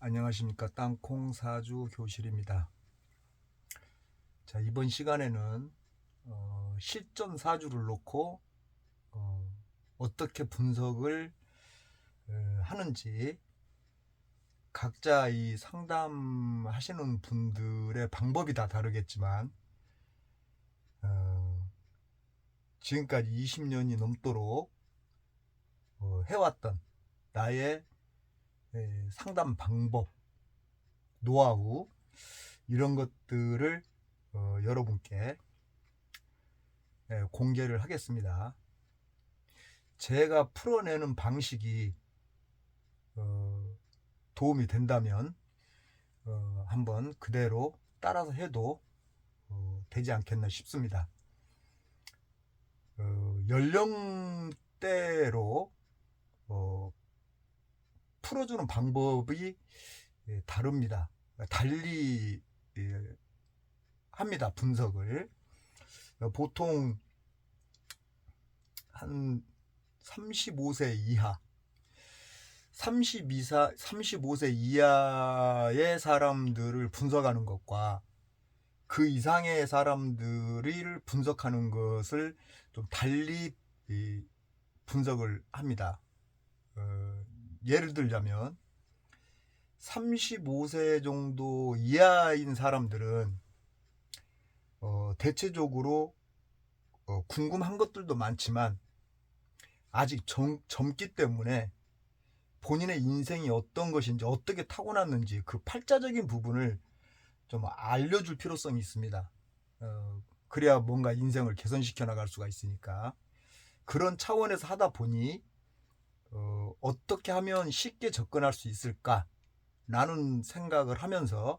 안녕하십니까. 땅콩 사주 교실입니다. 자, 이번 시간에는 실전 사주를 놓고 어떻게 분석을 하는지 각자 이 상담하시는 분들의 방법이 다 다르겠지만 지금까지 20년이 넘도록 해왔던 나의 상담 방법, 노하우 이런 것들을 여러분께 공개를 하겠습니다. 제가 풀어내는 방식이 도움이 된다면 한번 그대로 따라서 해도 되지 않겠나 싶습니다. 연령대로 풀어주는 방법이 다릅니다. 달리 합니다. 분석을 보통 한 35세 이하 35세 이하의 사람들을 분석하는 것과 그 이상의 사람들을 분석하는 것을 좀 달리 분석을 합니다. 예를 들자면 35세 정도 이하인 사람들은 대체적으로 궁금한 것들도 많지만 아직 젊기 때문에 본인의 인생이 어떤 것인지 어떻게 타고났는지 그 팔자적인 부분을 좀 알려줄 필요성이 있습니다. 그래야 뭔가 인생을 개선시켜 나갈 수가 있으니까 그런 차원에서 하다 보니 어떻게 하면 쉽게 접근할 수 있을까 라는 생각을 하면서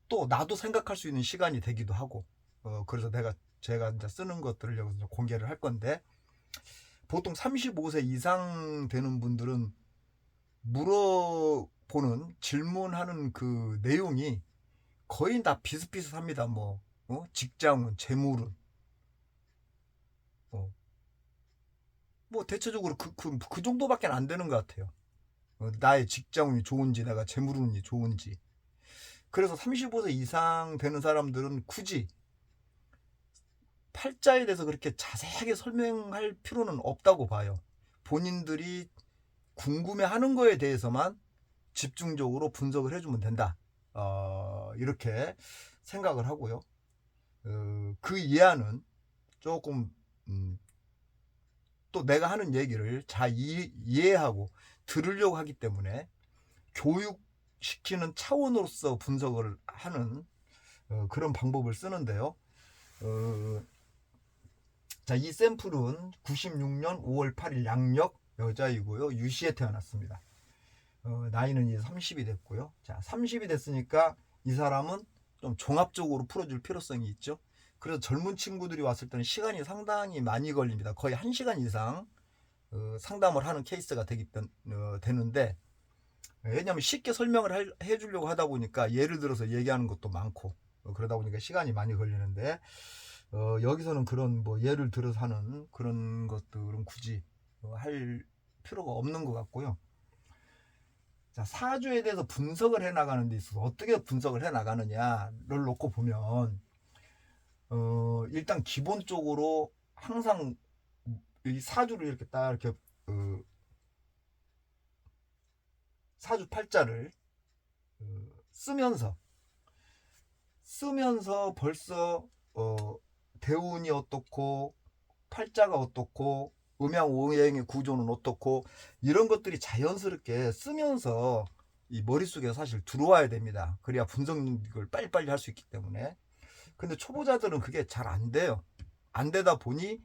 또 나도 생각할 수 있는 시간이 되기도 하고 그래서 제가 이제 쓰는 것들을 여기서 공개를 할 건데 보통 35세 이상 되는 분들은 물어보는 질문하는 그 내용이 거의 다 비슷비슷합니다. 직장은, 재물은, 대체적으로 그 정도밖에 안 되는 것 같아요. 나의 직장운이 좋은지, 내가 재물운이 좋은지. 그래서 35세 이상 되는 사람들은 굳이 팔자에 대해서 그렇게 자세하게 설명할 필요는 없다고 봐요. 본인들이 궁금해하는 거에 대해서만 집중적으로 분석을 해주면 된다. 이렇게 생각을 하고요. 그 이하는 조금 또 내가 하는 얘기를 잘 이해하고 들으려고 하기 때문에 교육시키는 차원으로서 분석을 하는 그런 방법을 쓰는데요. 자, 이 샘플은 96년 5월 8일 양력 여자이고요. 유시에 태어났습니다. 나이는 이제 30이 됐고요. 자, 30이 됐으니까 이 사람은 좀 종합적으로 풀어줄 필요성이 있죠. 그래서 젊은 친구들이 왔을 때는 시간이 상당히 많이 걸립니다. 거의 1시간 이상 상담을 하는 케이스가 되는데 왜냐하면 쉽게 설명을 해주려고 하다 보니까 예를 들어서 얘기하는 것도 많고 그러다 보니까 시간이 많이 걸리는데 여기서는 그런 예를 들어서 하는 그런 것들은 굳이 할 필요가 없는 것 같고요. 자, 사주에 대해서 분석을 해 나가는 데 있어서 어떻게 분석을 해 나가느냐를 놓고 보면 일단 기본적으로 항상 이 사주를 이렇게 딱 이렇게 사주 팔자를 쓰면서 벌써 대운이 어떻고 팔자가 어떻고 음양오행의 구조는 어떻고 이런 것들이 자연스럽게 쓰면서 이 머릿속에 사실 들어와야 됩니다. 그래야 분석을 빨리빨리 할 수 있기 때문에. 근데 초보자들은 그게 잘 안 돼요. 안 되다 보니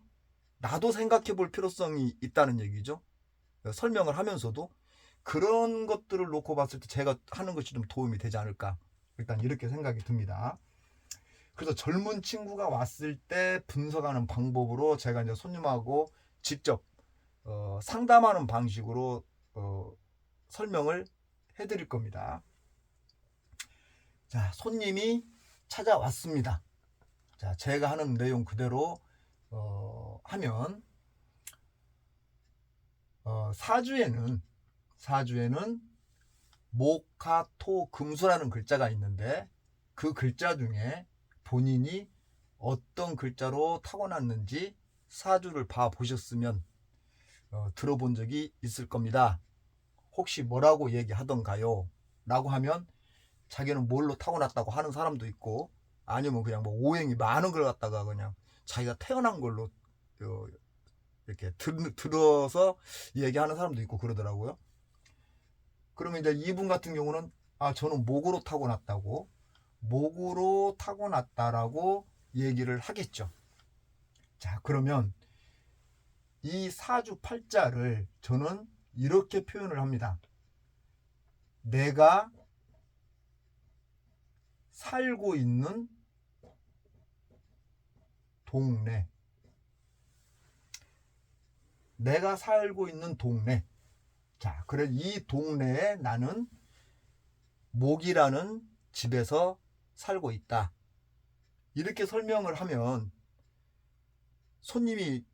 나도 생각해 볼 필요성이 있다는 얘기죠. 설명을 하면서도 그런 것들을 놓고 봤을 때 제가 하는 것이 좀 도움이 되지 않을까. 일단 이렇게 생각이 듭니다. 그래서 젊은 친구가 왔을 때 분석하는 방법으로 제가 이제 손님하고 직접 상담하는 방식으로 설명을 해드릴 겁니다. 자, 손님이 찾아왔습니다. 자, 제가 하는 내용 그대로 하면 사주에는 목화토금수라는 글자가 있는데 그 글자 중에 본인이 어떤 글자로 타고났는지 사주를 봐 보셨으면 들어본 적이 있을 겁니다. 혹시 뭐라고 얘기하던가요? 라고 하면 자기는 뭘로 타고났다고 하는 사람도 있고, 아니면 그냥 뭐 오행이 많은 걸 갖다가 그냥 자기가 태어난 걸로 이렇게 들어서 얘기하는 사람도 있고 그러더라고요. 그러면 이제 이분 같은 경우는 저는 목으로 타고났다고, 목으로 타고났다라고 얘기를 하겠죠. 자, 그러면 이 사주 팔자를 저는 이렇게 표현을 합니다. 내가 살고 있는 동네, 내가 살고 있는 동네. 자, 그래 이 동네에 나는 목이라는 집에서 살고 있다. 이렇게 설명을 하면 손님이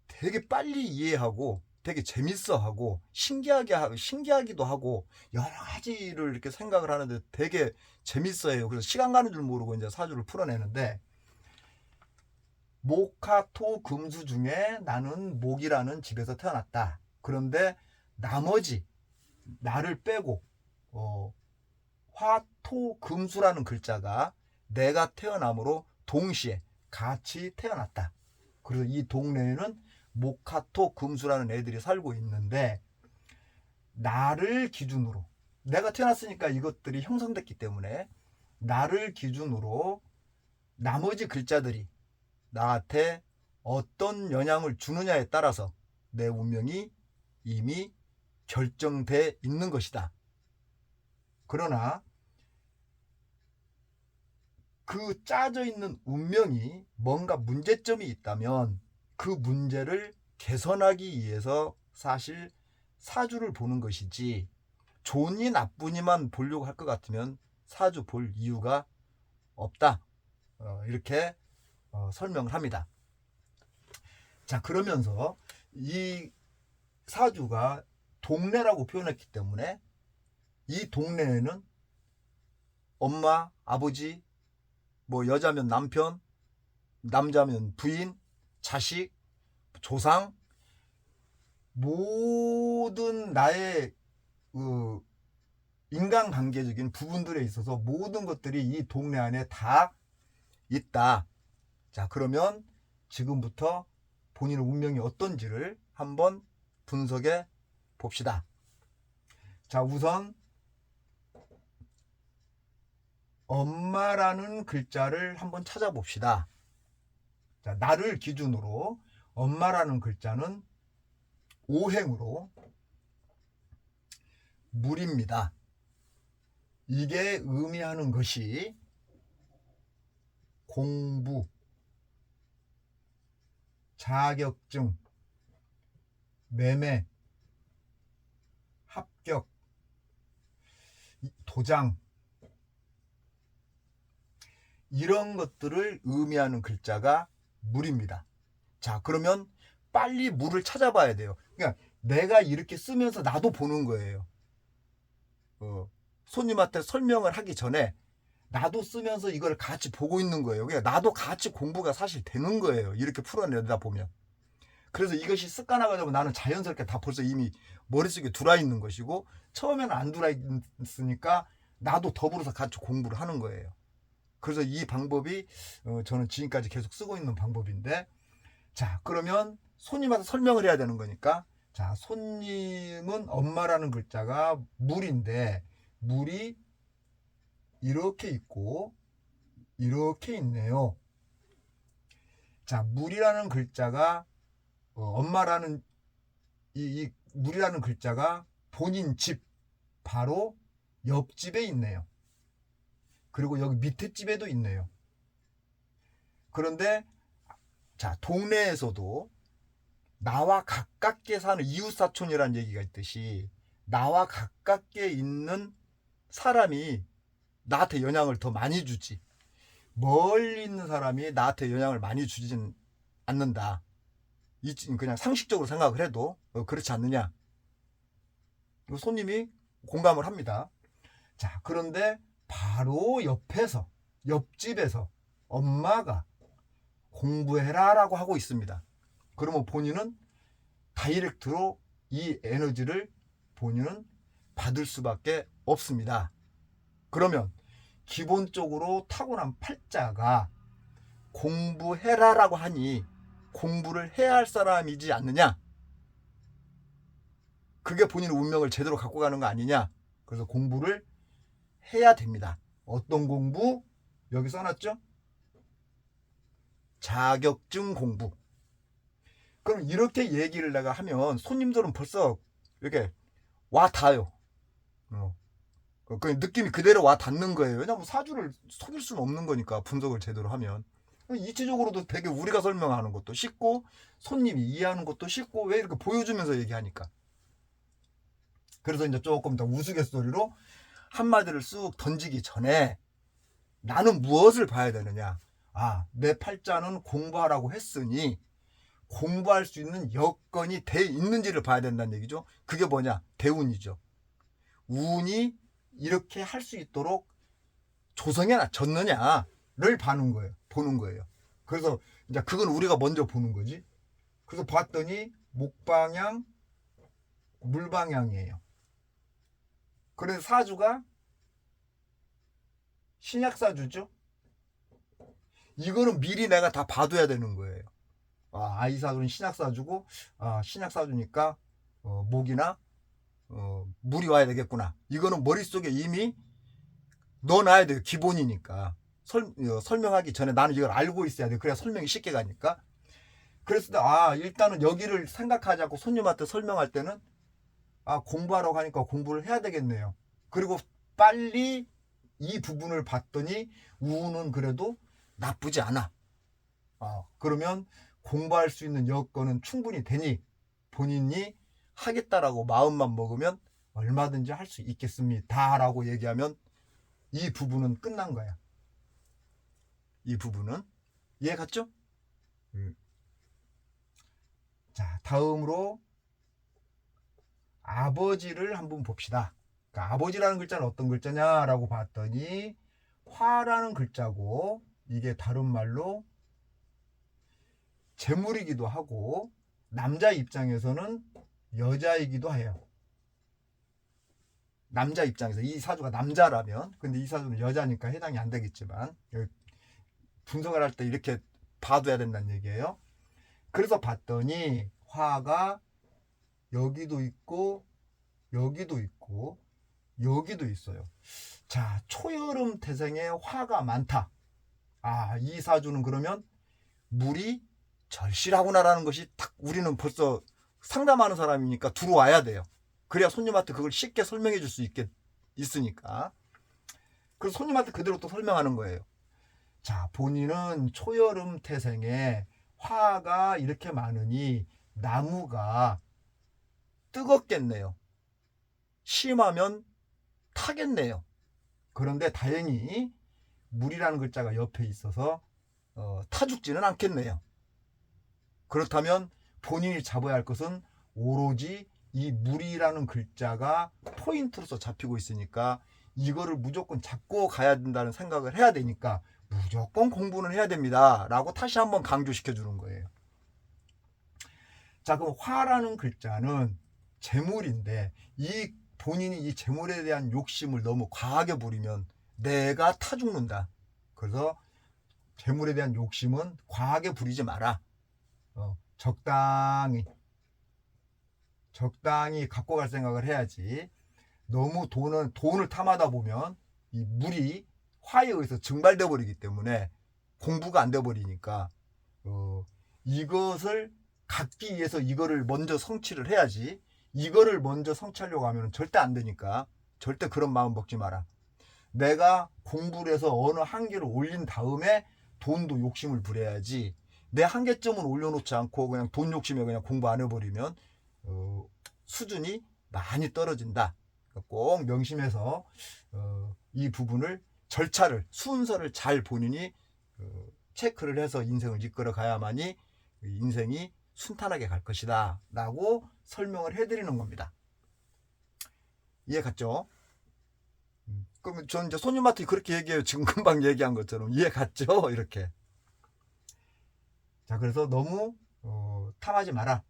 되게 빨리 이해하고 되게 재밌어하고 신기하기도 하고 여러 가지를 이렇게 생각을 하는데 되게 재밌어해요. 그래서 시간 가는 줄 모르고 이제 사주를 풀어내는데, 목화토 금수 중에 나는 목이라는 집에서 태어났다. 그런데 나머지 나를 빼고 화토 금수라는 글자가 내가 태어남으로 동시에 같이 태어났다. 그래서 이 동네에는 목화토 금수라는 애들이 살고 있는데, 나를 기준으로, 내가 태어났으니까 이것들이 형성됐기 때문에 나를 기준으로 나머지 글자들이 나한테 어떤 영향을 주느냐에 따라서 내 운명이 이미 결정돼 있는 것이다. 그러나 그 짜져 있는 운명이 뭔가 문제점이 있다면 그 문제를 개선하기 위해서 사실 사주를 보는 것이지, 좋으니 나쁘니만 보려고 할 것 같으면 사주 볼 이유가 없다. 이렇게 설명을 합니다. 자, 그러면서 이 사주가 동네라고 표현했기 때문에 이 동네에는 엄마, 아버지, 뭐 여자면 남편, 남자면 부인, 자식, 조상, 모든 나의 인간관계적인 부분들에 있어서 모든 것들이 이 동네 안에 다 있다. 자, 그러면 지금부터 본인의 운명이 어떤지를 한번 분석해 봅시다. 자, 우선 엄마라는 글자를 한번 찾아봅시다. 자, 나를 기준으로 엄마라는 글자는 오행으로 물입니다. 이게 의미하는 것이 공부, 자격증, 매매, 합격, 도장, 이런 것들을 의미하는 글자가 물입니다. 자, 그러면 빨리 물을 찾아봐야 돼요. 그러니까 내가 이렇게 쓰면서 나도 보는 거예요. 손님한테 설명을 하기 전에 나도 쓰면서 이걸 같이 보고 있는 거예요. 그러니까 나도 같이 공부가 사실 되는 거예요. 이렇게 풀어내다 보면. 그래서 이것이 습관화가 되면 나는 자연스럽게 다 벌써 이미 머릿속에 들어와 있는 것이고, 처음에는 안 들어와 있으니까 나도 더불어서 같이 공부를 하는 거예요. 그래서 이 방법이 저는 지금까지 계속 쓰고 있는 방법인데, 자, 그러면 손님한테 설명을 해야 되는 거니까, 자, 손님은 엄마라는 글자가 물인데 물이 이렇게 있고 이렇게 있네요. 자, 물이라는 글자가 엄마라는 이 물이라는 글자가 본인 집 바로 옆집에 있네요. 그리고 여기 밑에 집에도 있네요. 그런데 자, 동네에서도 나와 가깝게 사는 이웃사촌이라는 얘기가 있듯이 나와 가깝게 있는 사람이 나한테 영향을 더 많이 주지, 멀리 있는 사람이 나한테 영향을 많이 주진 않는다. 그냥 상식적으로 생각을 해도 그렇지 않느냐. 손님이 공감을 합니다. 자, 그런데 바로 옆집에서 엄마가 공부해라 라고 하고 있습니다. 그러면 본인은 다이렉트로 이 에너지를 본인은 받을 수밖에 없습니다. 그러면 기본적으로 타고난 팔자가 공부해라 라고 하니 공부를 해야 할 사람이지 않느냐? 그게 본인의 운명을 제대로 갖고 가는 거 아니냐? 그래서 공부를 해야 됩니다. 어떤 공부? 여기 써놨죠? 자격증 공부. 그럼 이렇게 얘기를 내가 하면 손님들은 벌써 이렇게 와 닿아요. 그 느낌이 그대로 와 닿는 거예요. 왜냐하면 사주를 속일 수는 없는 거니까, 분석을 제대로 하면. 이치적으로도 되게 우리가 설명하는 것도 쉽고 손님이 이해하는 것도 쉽고, 왜 이렇게 보여주면서 얘기하니까. 그래서 이제 조금 더 우스갯소리로 한마디를 쑥 던지기 전에 나는 무엇을 봐야 되느냐. 내 팔자는 공부하라고 했으니 공부할 수 있는 여건이 돼 있는지를 봐야 된다는 얘기죠. 그게 뭐냐? 대운이죠. 운이 이렇게 할 수 있도록 조성해놨느냐를 보는 거예요. 그래서 이제 그건 우리가 먼저 보는 거지. 그래서 봤더니 목방향, 물방향이에요. 그래서 사주가 신약사주죠. 이거는 미리 내가 다 봐둬야 되는 거예요. 이 사주는 신약사주고, 신약사주니까 목이나 물이 와야 되겠구나. 이거는 머릿속에 이미 넣어놔야 돼요. 기본이니까. 설명하기 전에 나는 이걸 알고 있어야 돼. 그래야 설명이 쉽게 가니까. 그래서 일단은 여기를 생각하지 않고 손님한테 설명할 때는 공부하라고 하니까 공부를 해야 되겠네요. 그리고 빨리 이 부분을 봤더니 운은 그래도 나쁘지 않아. 그러면 공부할 수 있는 여건은 충분히 되니 본인이 하겠다라고 마음만 먹으면 얼마든지 할 수 있겠습니다 라고 얘기하면 이 부분은 끝난 거야. 이 부분은 이해 갔죠? 자, 다음으로 아버지를 한번 봅시다. 그러니까 아버지라는 글자는 어떤 글자냐라고 봤더니 화라는 글자고, 이게 다른 말로 재물이기도 하고 남자 입장에서는 여자이기도 해요. 남자 입장에서 이 사주가 남자라면, 근데 이 사주는 여자니까 해당이 안 되겠지만 분석을 할 때 이렇게 봐둬야 된다는 얘기예요. 그래서 봤더니 화가 여기도 있고 여기도 있고 여기도 있어요. 자, 초여름 태생에 화가 많다. 이 사주는 그러면 물이 절실하구나라는 것이 딱 우리는 벌써 상담하는 사람이니까 들어와야 돼요. 그래야 손님한테 그걸 쉽게 설명해 줄 수 있으니까. 그래서 손님한테 그대로 또 설명하는 거예요. 자, 본인은 초여름 태생에 화가 이렇게 많으니 나무가 뜨겁겠네요. 심하면 타겠네요. 그런데 다행히 물이라는 글자가 옆에 있어서 타 죽지는 않겠네요. 그렇다면 본인이 잡아야 할 것은 오로지 이 물이라는 글자가 포인트로서 잡히고 있으니까 이거를 무조건 잡고 가야 된다는 생각을 해야 되니까 무조건 공부는 해야 됩니다 라고 다시 한번 강조시켜 주는 거예요. 자, 그럼 화라는 글자는 재물인데 이 본인이 이 재물에 대한 욕심을 너무 과하게 부리면 내가 타 죽는다. 그래서 재물에 대한 욕심은 과하게 부리지 마라. 적당히 갖고 갈 생각을 해야지. 너무 돈을 탐하다 보면 이 물이 화에 의해서 증발돼 버리기 때문에 공부가 안 돼 버리니까 이것을 갖기 위해서 이거를 먼저 성취를 해야지. 이거를 먼저 성취하려고 하면 절대 안 되니까 절대 그런 마음 먹지 마라. 내가 공부를 해서 어느 한계를 올린 다음에 돈도 욕심을 부려야지. 내 한계점은 올려놓지 않고 그냥 돈 욕심에 그냥 공부 안 해버리면 수준이 많이 떨어진다. 꼭 명심해서 이 부분을 순서를 잘 본인이 체크를 해서 인생을 이끌어 가야만이 인생이 순탄하게 갈 것이다 라고 설명을 해드리는 겁니다. 이해 갔죠? 그럼 전 이제 손님한테 그렇게 얘기해요. 지금 금방 얘기한 것처럼. 이해 갔죠? 이렇게. 자, 그래서 너무 탐하지 마라.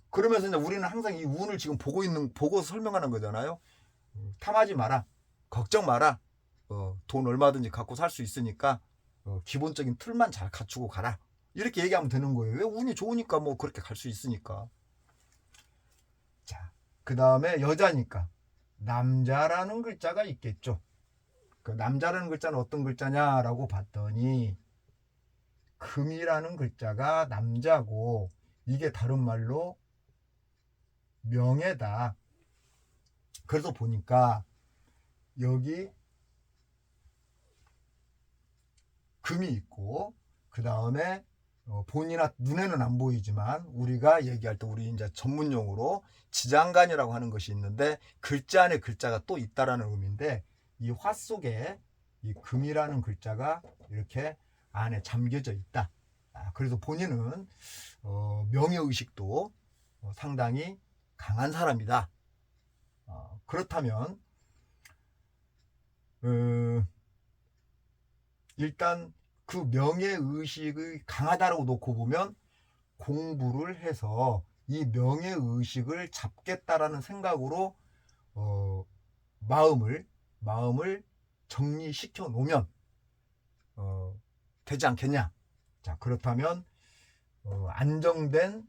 그러면서 이제 우리는 항상 이 운을 지금 보고 설명하는 거잖아요. 탐하지 마라. 걱정 마라. 돈 얼마든지 갖고 살 수 있으니까 기본적인 틀만 잘 갖추고 가라. 이렇게 얘기하면 되는 거예요. 왜? 운이 좋으니까 뭐 그렇게 갈 수 있으니까. 자, 그 다음에 여자니까 남자라는 글자가 있겠죠. 그 남자라는 글자는 어떤 글자냐라고 봤더니 금이라는 글자가 남자고 이게 다른 말로 명예다. 그래서 보니까 여기 금이 있고 그 다음에 본이나 눈에는 안 보이지만 우리가 얘기할 때 우리 이제 전문용어로 지장간이라고 하는 것이 있는데 글자 안에 글자가 또 있다라는 의미인데 이 화 속에 이 금이라는 글자가 이렇게 안에 잠겨져 있다. 그래서 본인은 명예의식도 상당히 강한 사람이다. 그렇다면 일단 그 명예의식이 강하다라고 놓고 보면 공부를 해서 이 명예의식을 잡겠다라는 생각으로 마음을 정리시켜 놓으면 되지 않겠냐. 자, 그렇다면 안정된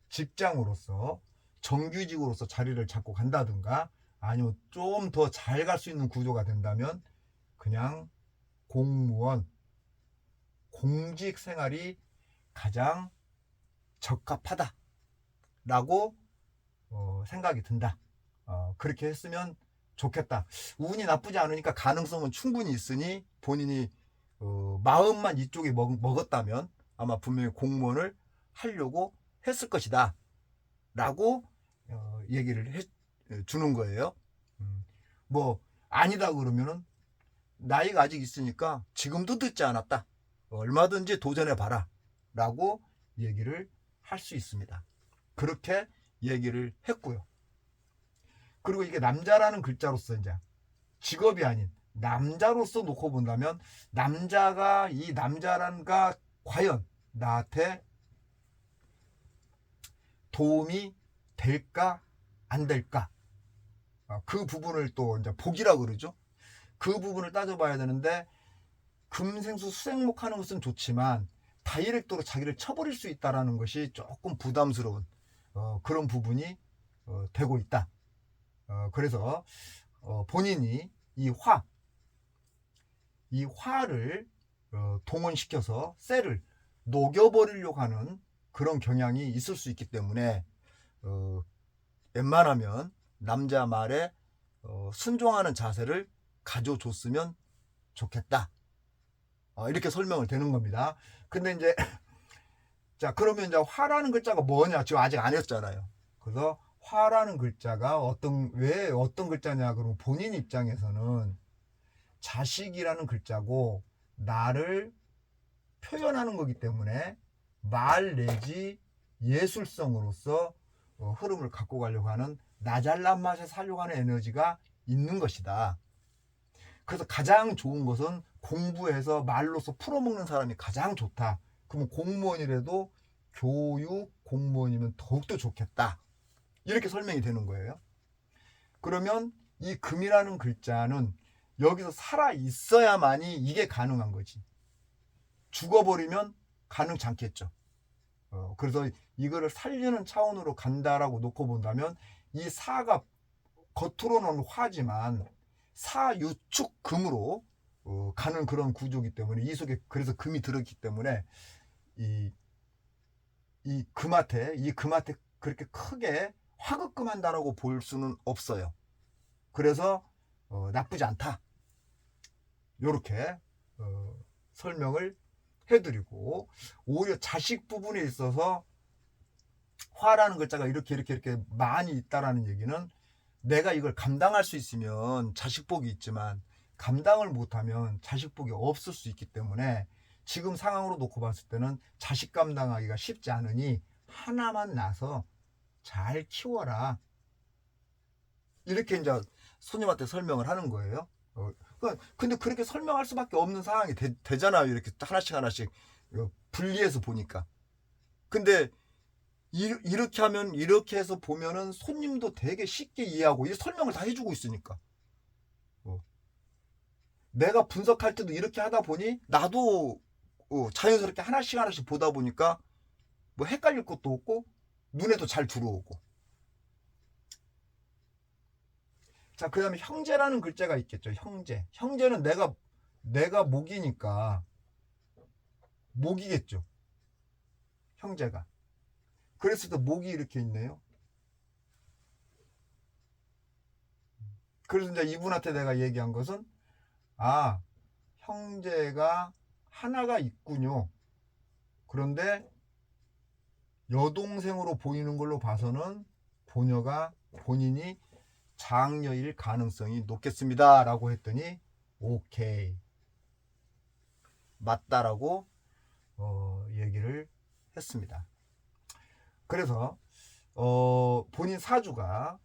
직장으로서 정규직으로서 자리를 잡고 간다든가 아니면 좀 더 잘 갈 수 있는 구조가 된다면 그냥 공무원 공직 생활이 가장 적합하다라고 생각이 든다. 그렇게 했으면 좋겠다. 운이 나쁘지 않으니까 가능성은 충분히 있으니 본인이 마음만 이쪽에 먹었다면 아마 분명히 공무원을 하려고 했을 것이다 라고 얘기를 주는 거예요. 뭐 아니다 그러면은 나이가 아직 있으니까 지금도 늦지 않았다. 얼마든지 도전해 봐라 라고 얘기를 할 수 있습니다. 그렇게 얘기를 했고요. 그리고 이게 남자라는 글자로서 이제 직업이 아닌 남자로서 놓고 본다면 남자가 이 남자란가 과연 나한테 도움이 될까 안 될까 그 부분을 또 이제 복이라고 그러죠. 그 부분을 따져봐야 되는데 금생수 수생목 하는 것은 좋지만 다이렉트로 자기를 쳐버릴 수 있다는 것이 조금 부담스러운 그런 부분이 되고 있다. 그래서 본인이 이 화를 동원시켜서 셀을 녹여버리려고 하는 그런 경향이 있을 수 있기 때문에 웬만하면 남자 말에 순종하는 자세를 가져줬으면 좋겠다. 이렇게 설명을 되는 겁니다. 근데 이제 자 그러면 이제 화라는 글자가 뭐냐 지금 아직 안 했잖아요. 그래서 화라는 글자가 왜 어떤 글자냐 그러면 본인 입장에서는 자식이라는 글자고 나를 표현하는 거기 때문에 말 내지 예술성으로서 흐름을 갖고 가려고 하는 나 잘난 맛에 살려고 하는 에너지가 있는 것이다. 그래서 가장 좋은 것은 공부해서 말로서 풀어먹는 사람이 가장 좋다. 그러면 공무원이라도 교육 공무원이면 더욱더 좋겠다. 이렇게 설명이 되는 거예요. 그러면 이 금이라는 글자는 여기서 살아 있어야만이 이게 가능한 거지. 죽어버리면 가능치 않겠죠. 그래서 이거를 살리는 차원으로 간다라고 놓고 본다면 이 사가 겉으로는 화지만 사유축 금으로 가는 그런 구조이기 때문에 이 속에 그래서 금이 들었기 때문에 이 금한테 그렇게 크게 화급금한다라고 볼 수는 없어요. 그래서 나쁘지 않다. 이렇게 설명을 해드리고 오히려 자식 부분에 있어서 화라는 글자가 이렇게 많이 있다라는 얘기는 내가 이걸 감당할 수 있으면 자식복이 있지만 감당을 못하면 자식복이 없을 수 있기 때문에 지금 상황으로 놓고 봤을 때는 자식 감당하기가 쉽지 않으니 하나만 낳아서 잘 키워라. 이렇게 이제 손님한테 설명을 하는 거예요. 근데 그렇게 설명할 수밖에 없는 상황이 되잖아요. 이렇게 하나씩 분리해서 보니까. 근데 이렇게 하면, 이렇게 해서 보면은 손님도 되게 쉽게 이해하고, 이 설명을 다 해주고 있으니까. 내가 분석할 때도 이렇게 하다 보니 나도 자연스럽게 하나씩 보다 보니까 뭐 헷갈릴 것도 없고 눈에도 잘 들어오고. 자, 그 다음에 형제라는 글자가 있겠죠. 형제는 내가 목이니까 목이겠죠. 형제가. 그랬을 때 목이 이렇게 있네요. 그래서 이제 이분한테 내가 얘기한 것은, 아, 형제가 하나가 있군요. 그런데 여동생으로 보이는 걸로 봐서는 본인이 장녀일 가능성이 높겠습니다. 라고 했더니, 오케이. 맞다라고 얘기를 했습니다. 그래서 본인 사주가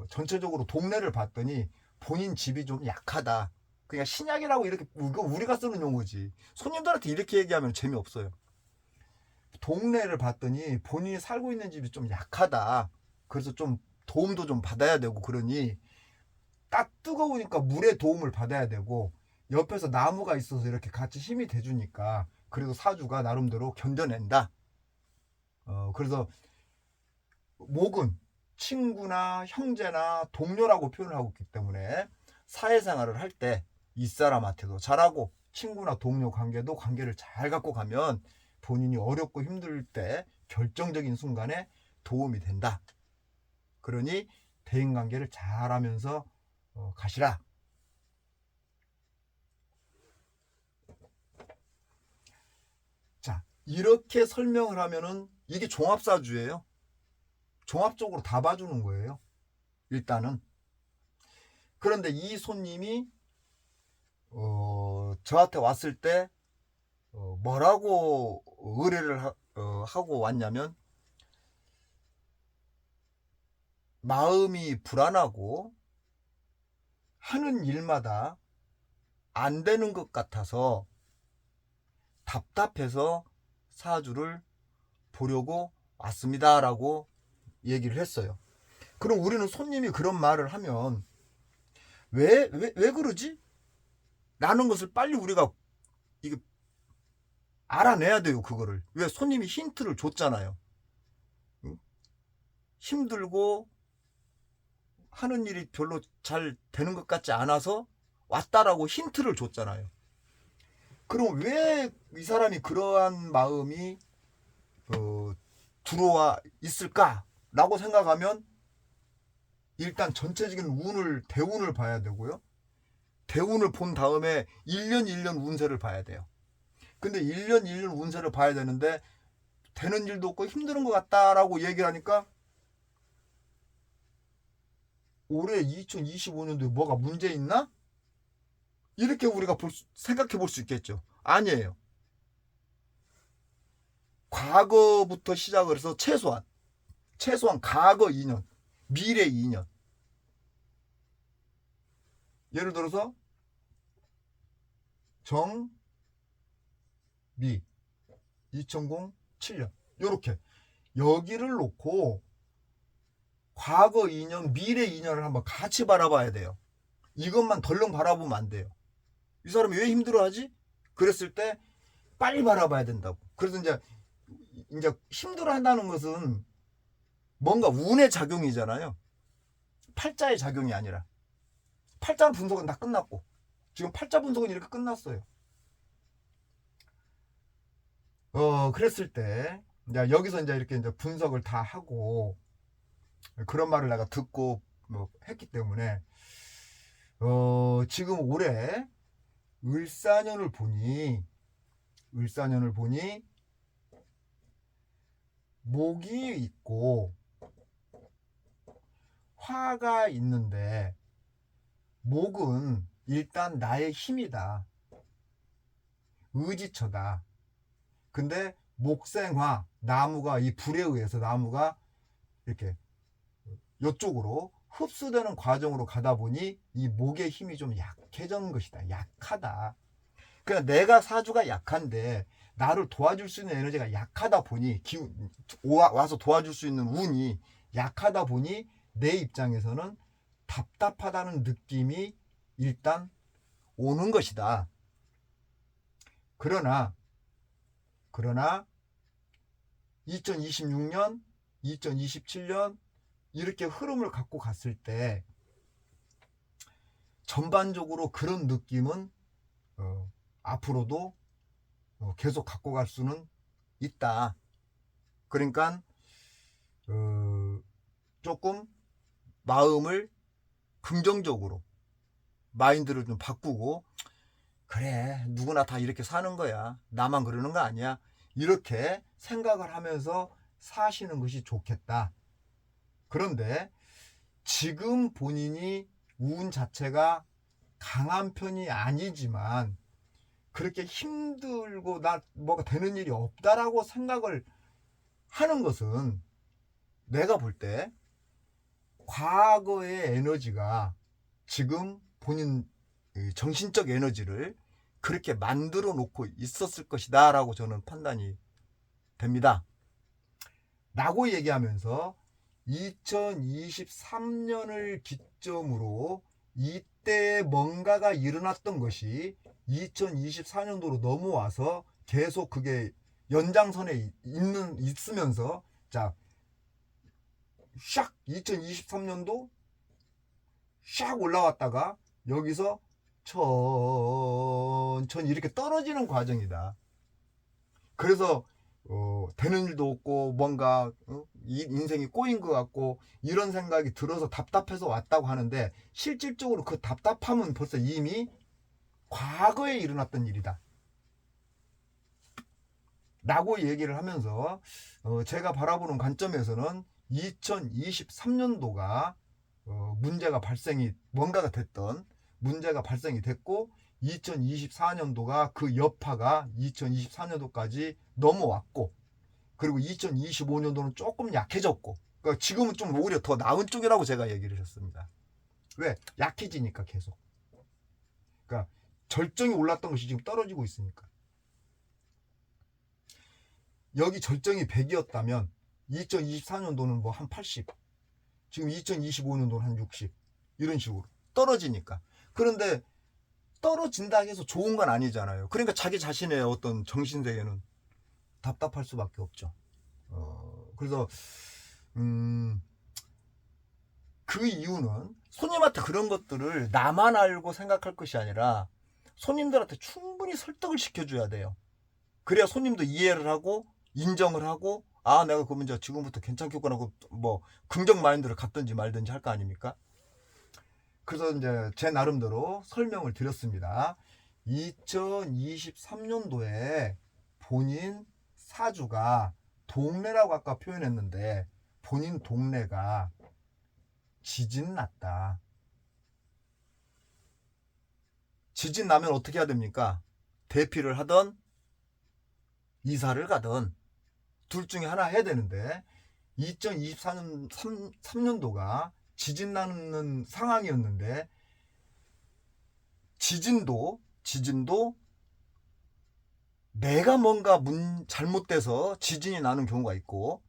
전체적으로 동네를 봤더니 본인 집이 좀 약하다. 그냥 신약이라고 이렇게 우리가 쓰는 용어지. 손님들한테 이렇게 얘기하면 재미없어요. 동네를 봤더니 본인이 살고 있는 집이 좀 약하다. 그래서 좀 도움도 좀 받아야 되고, 그러니 딱 뜨거우니까 물의 도움을 받아야 되고, 옆에서 나무가 있어서 이렇게 같이 힘이 돼주니까 그래도 사주가 나름대로 견뎌낸다. 그래서 목은 친구나 형제나 동료라고 표현을 하고 있기 때문에 사회생활을 할 때 이 사람한테도 잘하고, 친구나 동료 관계를 잘 갖고 가면 본인이 어렵고 힘들 때 결정적인 순간에 도움이 된다. 그러니 대인관계를 잘하면서 가시라. 자, 이렇게 설명을 하면은 이게 종합사주예요. 종합적으로 다 봐주는 거예요. 일단은. 그런데 이 손님이 저한테 왔을 때 뭐라고 의뢰를 하고 왔냐면, 마음이 불안하고 하는 일마다 안 되는 것 같아서 답답해서 사주를 보려고 왔습니다. 라고 얘기를 했어요. 그럼 우리는 손님이 그런 말을 하면 왜 그러지? 라는 것을 빨리 우리가 이게 알아내야 돼요. 그거를. 왜? 손님이 힌트를 줬잖아요. 힘들고 하는 일이 별로 잘 되는 것 같지 않아서 왔다라고 힌트를 줬잖아요. 그럼 왜 이 사람이 그러한 마음이 들어와 있을까라고 생각하면, 일단 전체적인 대운을 봐야 되고요. 대운을 본 다음에 1년 운세를 봐야 돼요. 근데 1년 운세를 봐야 되는데 되는 일도 없고 힘든 것 같다라고 얘기를 하니까, 올해 2025년도에 뭐가 문제 있나? 이렇게 우리가 생각해 볼 수 있겠죠. 아니에요. 과거부터 시작을 해서 최소한 과거 2년, 미래 2년. 예를 들어서 정미 2007년 요렇게 여기를 놓고 과거 2년, 미래 2년을 한번 같이 바라봐야 돼요. 이것만 덜렁 바라보면 안 돼요. 이 사람이 왜 힘들어하지? 그랬을 때 빨리 바라봐야 된다고. 그래서 이제 힘들어한다는 것은 뭔가 운의 작용이잖아요. 팔자의 작용이 아니라. 팔자 분석은 다 끝났고, 지금 팔자 분석은 이렇게 끝났어요. 그랬을 때 여기서 이제 이렇게 이제 분석을 다 하고 그런 말을 내가 듣고 했기 때문에 지금 올해 을사년을 보니 목이 있고 화가 있는데, 목은 일단 나의 힘이다. 의지처다. 근데 목생화, 나무가 이 불에 의해서 나무가 이렇게 이쪽으로 흡수되는 과정으로 가다 보니 이 목의 힘이 좀 약해진 것이다. 약하다. 그러니까 내가 사주가 약한데 나를 도와줄 수 있는 에너지가 약하다 보니 와서 도와줄 수 있는 운이 약하다 보니 내 입장에서는 답답하다는 느낌이 일단 오는 것이다. 그러나 2026년, 2027년 이렇게 흐름을 갖고 갔을 때 전반적으로 그런 느낌은 앞으로도 계속 갖고 갈 수는 있다. 그러니까 조금 마음을 긍정적으로 마인드를 좀 바꾸고, 그래 누구나 다 이렇게 사는 거야, 나만 그러는 거 아니야, 이렇게 생각을 하면서 사시는 것이 좋겠다. 그런데 지금 본인이 운 자체가 강한 편이 아니지만 그렇게 힘들고 나 뭐가 되는 일이 없다라고 생각을 하는 것은 내가 볼 때 과거의 에너지가 지금 본인 정신적 에너지를 그렇게 만들어 놓고 있었을 것이다 라고 저는 판단이 됩니다. 라고 얘기하면서 2023년을 기점으로 이때 뭔가가 일어났던 것이 2024년도로 넘어와서 계속 그게 연장선에 있으면서 자, 샥 2023년도 샥 올라왔다가 여기서 천천히 이렇게 떨어지는 과정이다. 그래서 되는 일도 없고 뭔가 인생이 꼬인 것 같고 이런 생각이 들어서 답답해서 왔다고 하는데, 실질적으로 그 답답함은 벌써 이미 과거에 일어났던 일이다 라고 얘기를 하면서 제가 바라보는 관점에서는 2023년도가 뭔가가 됐던 문제가 발생이 됐고, 2024년도가 그 여파가 2024년도까지 넘어왔고, 그리고 2025년도는 조금 약해졌고, 그러니까 지금은 좀 오히려 더 나은 쪽이라고 제가 얘기를 했습니다. 왜? 약해지니까 계속. 그러니까 절정이 올랐던 것이 지금 떨어지고 있으니까. 여기 절정이 100이었다면 2024년도는 뭐 한 80, 지금 2025년도는 한 60, 이런 식으로 떨어지니까. 그런데 떨어진다 해서 좋은 건 아니잖아요. 그러니까 자기 자신의 어떤 정신세계는 답답할 수밖에 없죠. 그래서 그 이유는 손님한테 그런 것들을 나만 알고 생각할 것이 아니라 손님들한테 충분히 설득을 시켜줘야 돼요. 그래야 손님도 이해를 하고 인정을 하고, 아 내가 그러면 이제 지금부터 괜찮겠구나 하고 뭐 긍정 마인드를 갖든지 말든지 할 거 아닙니까? 그래서 이제 제 나름대로 설명을 드렸습니다. 2023년도에 본인 사주가 동래라고 아까 표현했는데, 본인 동래가 지진 났다. 지진 나면 어떻게 해야 됩니까? 대피를 하던 이사를 가던 둘 중에 하나 해야 되는데, 2024년 3년도가 지진 나는 상황이었는데, 지진도 내가 뭔가 잘못돼서 지진이 나는 경우가 있고,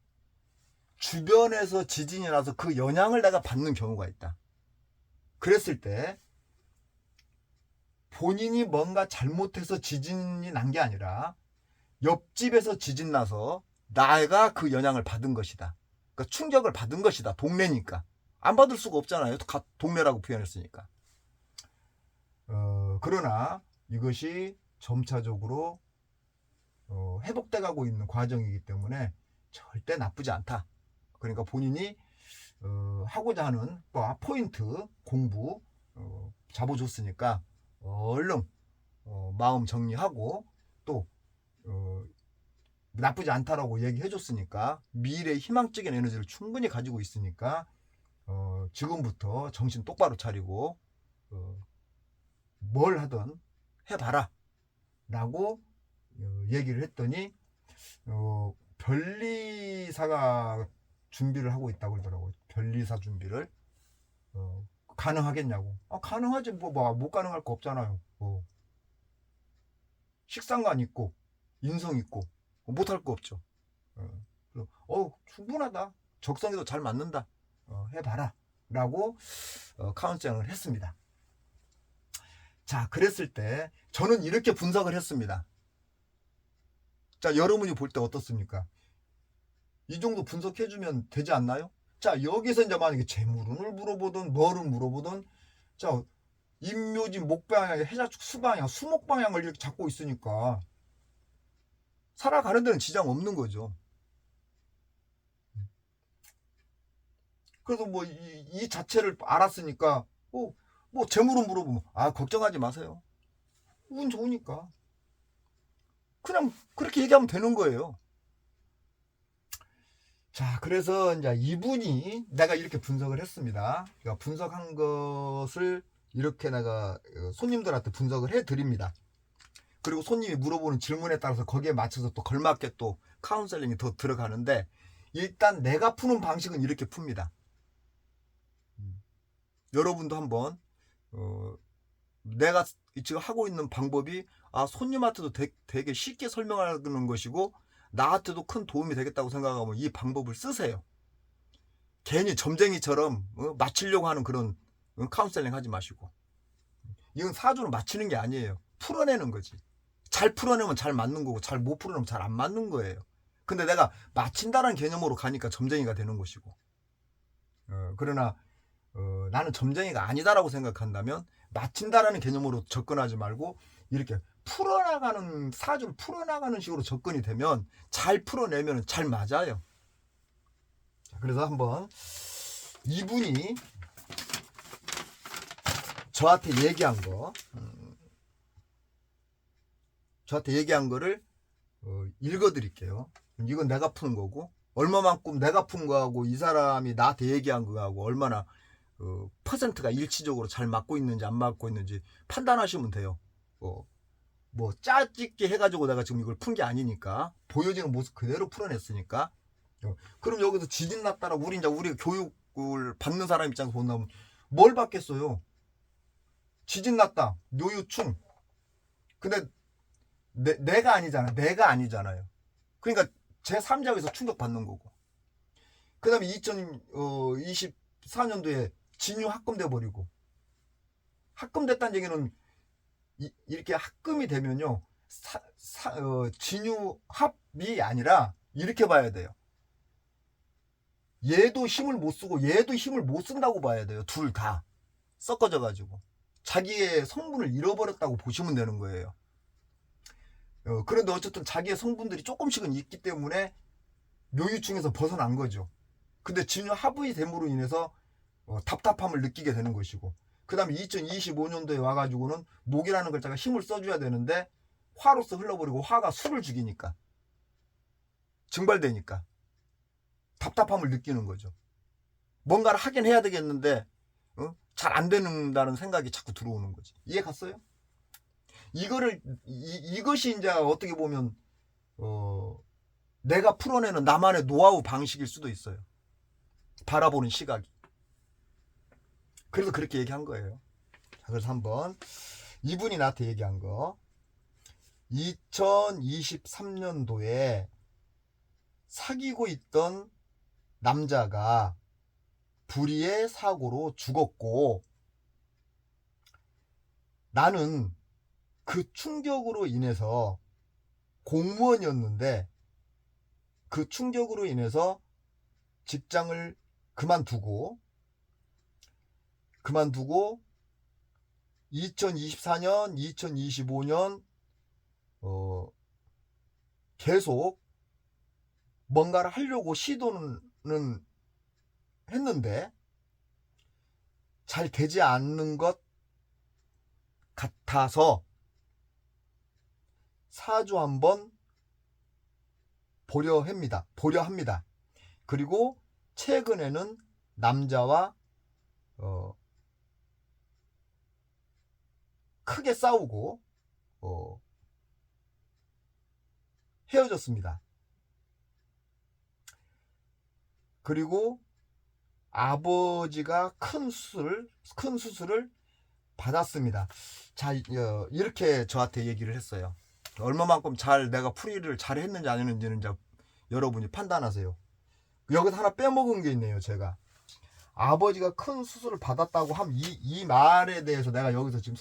주변에서 지진이 나서 그 영향을 내가 받는 경우가 있다. 그랬을 때 본인이 뭔가 잘못해서 지진이 난 게 아니라 옆집에서 지진 나서 나가 그 영향을 받은 것이다. 그러니까 충격을 받은 것이다. 동네니까. 안 받을 수가 없잖아요. 동네라고 표현했으니까. 그러나 이것이 점차적으로 회복돼 가고 있는 과정이기 때문에 절대 나쁘지 않다. 그러니까 본인이 하고자 하는 포인트 공부 잡아줬으니까 얼른 마음 정리하고, 또 나쁘지 않다라고 얘기해줬으니까 미래의 희망적인 에너지를 충분히 가지고 있으니까 지금부터 정신 똑바로 차리고 뭘 하든 해봐라 라고 얘기를 했더니 변리사가 준비를 하고 있다고 그러더라고요. 변리사 준비를. 가능하겠냐고. 가능하지. 뭐 못 가능할 거 없잖아요. 식상관 있고 인성 있고 못할 거 없죠. 충분하다. 적성에도 잘 맞는다. 해봐라. 라고 카운셀링을 했습니다. 자, 그랬을 때 저는 이렇게 분석을 했습니다. 자, 여러분이 볼 때 어떻습니까? 이 정도 분석해주면 되지 않나요? 자, 여기서 이제 만약에 재물운을 물어보든 뭐를 물어보든, 자, 임묘지 목방향, 해자축 수방향, 수목방향을 이렇게 잡고 있으니까 살아가는 데는 지장 없는 거죠. 그래서 뭐 이 자체를 알았으니까 뭐 재물운 물어보면 걱정하지 마세요. 운 좋으니까 그냥 그렇게 얘기하면 되는 거예요. 자, 그래서 이제 이분이 내가 이렇게 분석을 했습니다. 그러니까 분석한 것을 이렇게 내가 손님들한테 분석을 해 드립니다. 그리고 손님이 물어보는 질문에 따라서 거기에 맞춰서 또 걸맞게 또 카운셀링이 더 들어가는데, 일단 내가 푸는 방식은 이렇게 풉니다. 여러분도 한번 내가 지금 하고 있는 방법이 손님한테도 되게 쉽게 설명하는 것이고 나한테도 큰 도움이 되겠다고 생각하면 이 방법을 쓰세요. 괜히 점쟁이처럼 맞추려고 하는 그런 카운셀링 하지 마시고. 이건 사주를 맞추는 게 아니에요. 풀어내는 거지. 잘 풀어내면 잘 맞는 거고 잘 못 풀어내면 잘 안 맞는 거예요. 근데 내가 맞힌다는 개념으로 가니까 점쟁이가 되는 것이고, 그러나 나는 점쟁이가 아니다라고 생각한다면 맞힌다라는 개념으로 접근하지 말고 이렇게 풀어나가는, 사주를 풀어나가는 식으로 접근이 되면 잘 풀어내면 잘 맞아요. 그래서 한번 이분이 저한테 얘기한 거를 읽어드릴게요. 이건 내가 푼 거고, 얼마만큼 내가 푼 거하고 이 사람이 나한테 얘기한 거하고 얼마나 퍼센트가 일치적으로 잘 맞고 있는지 안 맞고 있는지 판단하시면 돼요. 뭐 짜집게 해가지고 내가 지금 이걸 푼 게 아니니까, 보여지는 모습 그대로 풀어냈으니까. 그럼 여기서 지진 났다라 우리가 교육을 받는 사람 입장에서 본다면 뭘 받겠어요? 지진 났다, 묘유충. 근데 내가 아니잖아요. 그러니까 제 3자에서 충격 받는 거고. 그 다음에 2024년도에 진유 합금돼 버리고. 합금됐다는 얘기는 이렇게 합금이 되면요, 진유 합이 아니라 이렇게 봐야 돼요. 얘도 힘을 못 쓰고 얘도 힘을 못 쓴다고 봐야 돼요. 둘 다 섞어져 가지고 자기의 성분을 잃어버렸다고 보시면 되는 거예요. 그런데 어쨌든 자기의 성분들이 조금씩은 있기 때문에 묘유충에서 벗어난 거죠. 근데 진유 합의 됨으로 인해서 답답함을 느끼게 되는 것이고, 그 다음에 2025년도에 와가지고는 목이라는 글자가 힘을 써줘야 되는데 화로서 흘러버리고 화가 수를 죽이니까, 증발되니까 답답함을 느끼는 거죠. 뭔가를 하긴 해야 되겠는데 잘 안 된다는 생각이 자꾸 들어오는 거지. 이해 갔어요? 이것이 이제 어떻게 보면 내가 풀어내는 나만의 노하우 방식일 수도 있어요. 바라보는 시각이. 그래서 그렇게 얘기한 거예요. 그래서 한번 이분이 나한테 얘기한 거, 2023년도에 사귀고 있던 남자가 불의의 사고로 죽었고, 나는 그 충격으로 인해서 공무원이었는데 그 충격으로 인해서 직장을 그만두고 2024년, 2025년 계속 뭔가를 하려고 시도는 했는데 잘 되지 않는 것 같아서 사주 한번 보려 합니다. 그리고 최근에는 남자와 크게 싸우고 헤어졌습니다. 그리고 아버지가 큰 수술을 받았습니다. 자, 이렇게 저한테 얘기를 했어요. 얼마만큼 내가 풀이를 잘 했는지 안 했는지는 이제 여러분이 판단하세요. 여기서 하나 빼먹은 게 있네요, 제가. 아버지가 큰 수술을 받았다고 함, 이 말에 대해서 내가 여기서 지금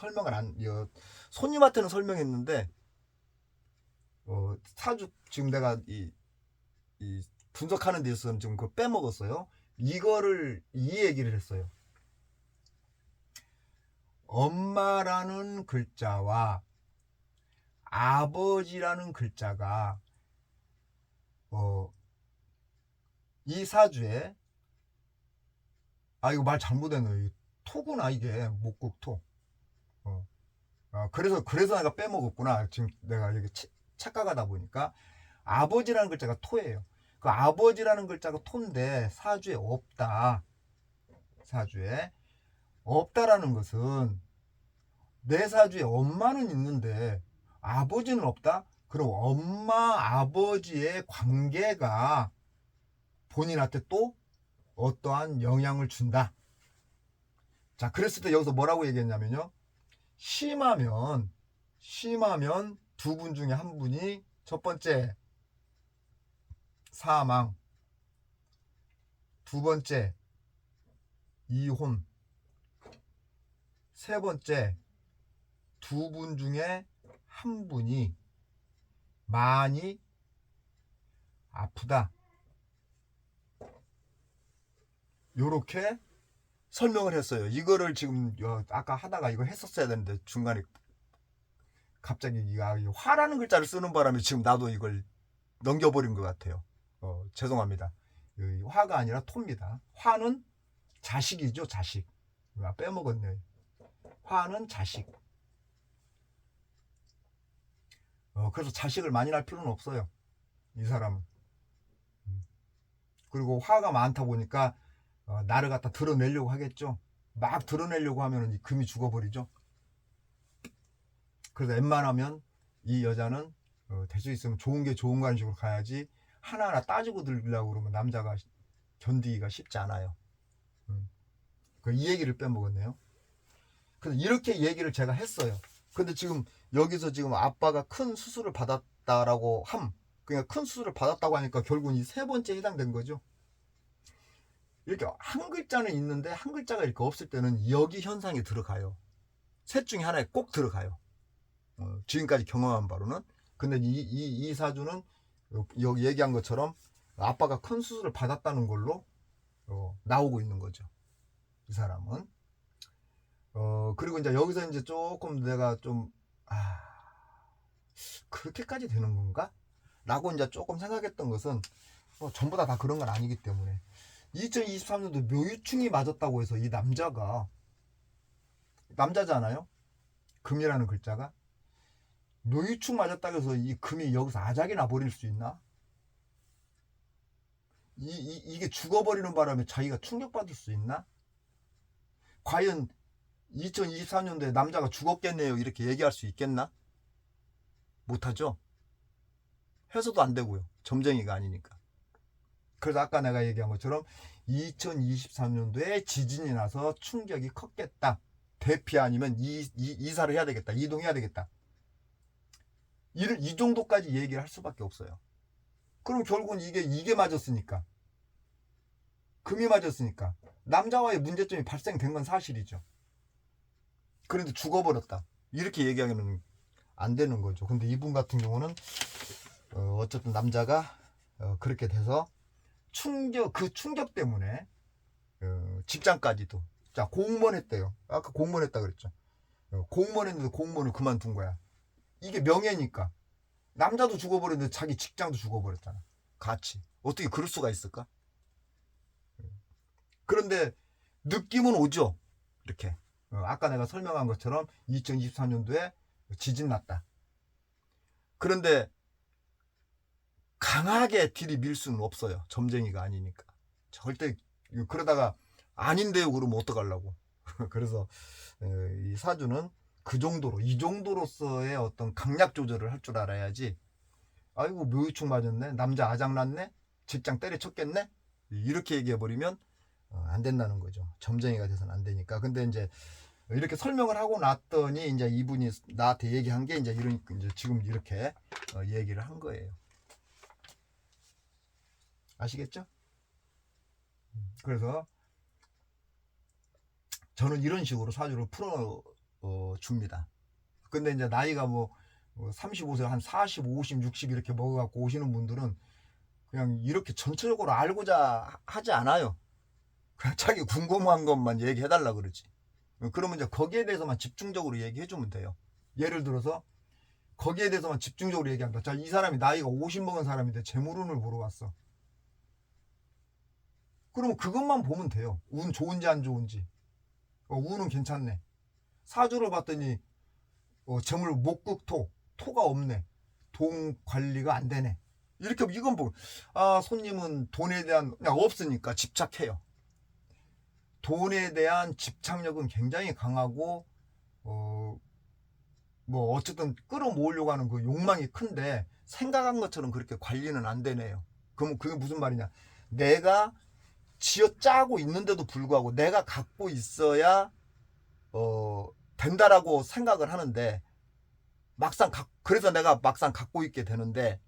손님한테는 설명했는데, 지금 내가 이 분석하는 데 있어서는 지금 그걸 빼먹었어요. 이 얘기를 했어요. 엄마라는 글자와 아버지라는 글자가 이 사주에 이거 말 잘못했네. 토구나 이게 목국토. 그래서 내가 빼먹었구나. 지금 내가 여기 착각하다 보니까 아버지라는 글자가 토예요. 그 아버지라는 글자가 토인데 사주에 없다. 사주에 없다라는 것은 내 사주에 엄마는 있는데 아버지는 없다? 그럼 엄마 아버지의 관계가 본인한테 또 어떠한 영향을 준다. 자, 그랬을 때 여기서 뭐라고 얘기했냐면요. 심하면 두 분 중에 한 분이 첫 번째 사망, 두 번째 이혼, 세 번째 두 분 중에 한 분이 많이 아프다. 요렇게 설명을 했어요. 이거를 지금 아까 하다가 이거 했었어야 되는데 중간에 갑자기 화라는 글자를 쓰는 바람에 지금 나도 이걸 넘겨버린 것 같아요. 죄송합니다. 화가 아니라 토입니다. 화는 자식이죠, 자식. 빼먹었네. 화는 자식. 그래서 자식을 많이 낳을 필요는 없어요. 이 사람은. 그리고 화가 많다 보니까 나를 갖다 드러내려고 하겠죠. 막 드러내려고 하면 금이 죽어버리죠. 그래서 웬만하면 이 여자는 될 수 있으면 좋은 게 좋은 거라는 식으로 가야지 하나하나 따지고 들려고 그러면 남자가 견디기가 쉽지 않아요. 이 얘기를 빼먹었네요. 그래서 이렇게 얘기를 제가 했어요. 근데 지금 여기서 지금 아빠가 큰 수술을 받았다라고 그러니까 큰 수술을 받았다고 하니까 결국은 이 세 번째에 해당된 거죠. 이렇게 한 글자는 있는데 한 글자가 이렇게 없을 때는 여기 현상이 들어가요. 셋 중에 하나에 꼭 들어가요. 지금까지 경험한 바로는. 근데 이 사주는 여기 얘기한 것처럼 아빠가 큰 수술을 받았다는 걸로 나오고 있는 거죠. 이 사람은. 그리고 이제 여기서 이제 조금 내가 좀 그렇게까지 되는 건가? 라고 이제 조금 생각했던 것은 전부 다 그런 건 아니기 때문에 2023년도 묘유충이 맞았다고 해서 이 남자잖아요. 금이라는 글자가 묘유충 맞았다고 해서 이 금이 여기서 아작이 나버릴 수 있나? 이게 죽어버리는 바람에 자기가 충격받을 수 있나? 과연 2023년도에 남자가 죽었겠네요 이렇게 얘기할 수 있겠나? 못하죠. 해서도 안 되고요. 점쟁이가 아니니까. 그래서 아까 내가 얘기한 것처럼 2023년도에 지진이 나서 충격이 컸겠다. 대피 아니면 이사를 해야 되겠다. 이동해야 되겠다. 이 정도까지 얘기를 할 수밖에 없어요. 그럼 결국은 이게 맞았으니까, 금이 맞았으니까 남자와의 문제점이 발생된 건 사실이죠. 그런데 죽어버렸다. 이렇게 얘기하면 안 되는 거죠. 근데 이분 같은 경우는 어쨌든 남자가 그렇게 돼서 그 충격 때문에 직장까지도 공무원 했대요. 아까 공무원 했다 그랬죠. 공무원 했는데 공무원을 그만둔 거야. 이게 명예니까. 남자도 죽어버렸는데 자기 직장도 죽어버렸잖아. 같이. 어떻게 그럴 수가 있을까? 그런데 느낌은 오죠. 이렇게. 아까 내가 설명한 것처럼 2024년도에 지진 났다. 그런데 강하게 들이밀 수는 없어요. 점쟁이가 아니니까. 절대 그러다가 아닌데요 그러면 어떡하려고. 그래서 이 사주는 이 정도로서의 어떤 강약 조절을 할 줄 알아야지. 아이고 묘유충 맞았네. 남자 아작났네. 직장 때려쳤겠네. 이렇게 얘기해버리면 안 된다는 거죠. 점쟁이가 돼서는 안 되니까. 근데 이제 이렇게 설명을 하고 났더니 이제 이분이 나한테 얘기한 게 이제 이제 지금 이렇게 얘기를 한 거예요. 아시겠죠? 그래서 저는 이런 식으로 사주를 풀어 줍니다. 근데 이제 나이가 뭐 35세 한 40, 50, 60 이렇게 먹어갖고 오시는 분들은 그냥 이렇게 전체적으로 알고자 하지 않아요. 그냥 자기 궁금한 것만 얘기해달라 그러지. 그러면 이제 거기에 대해서만 집중적으로 얘기해주면 돼요. 예를 들어서 거기에 대해서만 집중적으로 얘기한다. 자, 이 사람이 나이가 50 먹은 사람인데 재물운을 보러 왔어. 그러면 그것만 보면 돼요. 운 좋은지 안 좋은지. 운은 괜찮네. 사주를 봤더니 재물 목극토, 토가 없네. 돈 관리가 안 되네. 이렇게 이건 뭐 손님은 돈에 대한 그냥 없으니까 집착해요. 돈에 대한 집착력은 굉장히 강하고 뭐 어쨌든 끌어모으려고 하는 그 욕망이 큰데 생각한 것처럼 그렇게 관리는 안 되네요. 그럼 그게 무슨 말이냐? 내가 쥐어짜고 있는데도 불구하고 내가 갖고 있어야 된다라고 생각을 하는데 그래서 내가 막상 갖고 있게 되는데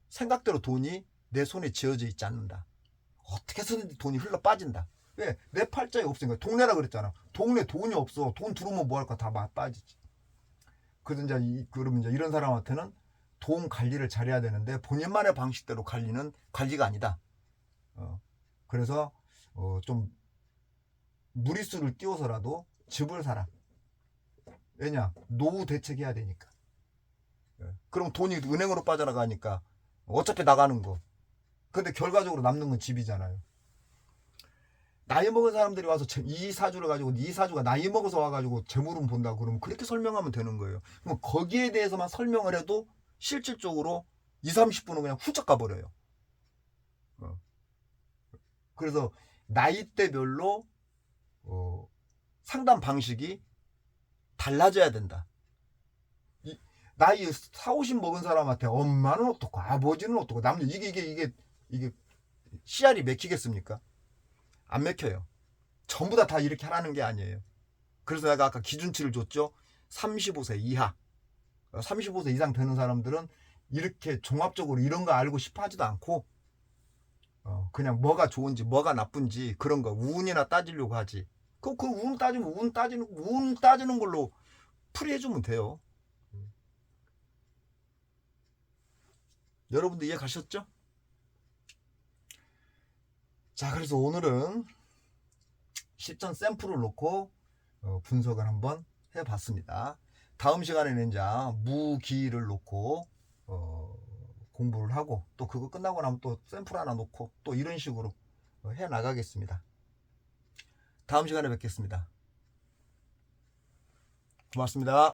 생각대로 돈이 내 손에 쥐어져 있지 않는다. 어떻게 해서든지 돈이 흘러 빠진다. 왜? 내 팔자에 없으니까. 동네라 그랬잖아. 동네 돈이 없어. 돈 들어오면 뭐 할까? 다 빠지지. 그래서 이제 그러면 이제 이런 사람한테는 돈 관리를 잘해야 되는데 본인만의 방식대로 관리는 관리가 아니다. 그래서 좀 무리수를 띄워서라도 집을 사라. 왜냐? 노후 대책해야 되니까. 그럼 돈이 은행으로 빠져나가니까 어차피 나가는 거. 근데 결과적으로 남는 건 집이잖아요. 나이 먹은 사람들이 와서 이 사주를 가지고 이 사주가 나이 먹어서 와가지고 재물은 본다고 그러면 그렇게 설명하면 되는 거예요. 그럼 거기에 대해서만 설명을 해도 실질적으로 2, 30분은 그냥 훌쩍 가버려요. 그래서 나이대별로 상담 방식이 달라져야 된다. 나이 4, 50 먹은 사람한테 엄마는 어떻고 아버지는 어떻고 남녀 이게 씨알이 맥히겠습니까? 안 맥혀요. 전부 다 이렇게 하라는 게 아니에요. 그래서 내가 아까 기준치를 줬죠. 35세 이하 35세 이상 되는 사람들은 이렇게 종합적으로 이런 거 알고 싶어 하지도 않고 그냥 뭐가 좋은지 뭐가 나쁜지 그런 거 운이나 따지려고 하지. 그 운 따지면 운 따지는 걸로 풀이해주면 돼요. 여러분들 이해 가셨죠? 자, 그래서 오늘은 실전 샘플을 놓고 분석을 한번 해봤습니다. 다음 시간에는 이제 무기를 놓고 공부를 하고 또 그거 끝나고 나면 또 샘플 하나 놓고 또 이런 식으로 해 나가겠습니다. 다음 시간에 뵙겠습니다. 고맙습니다.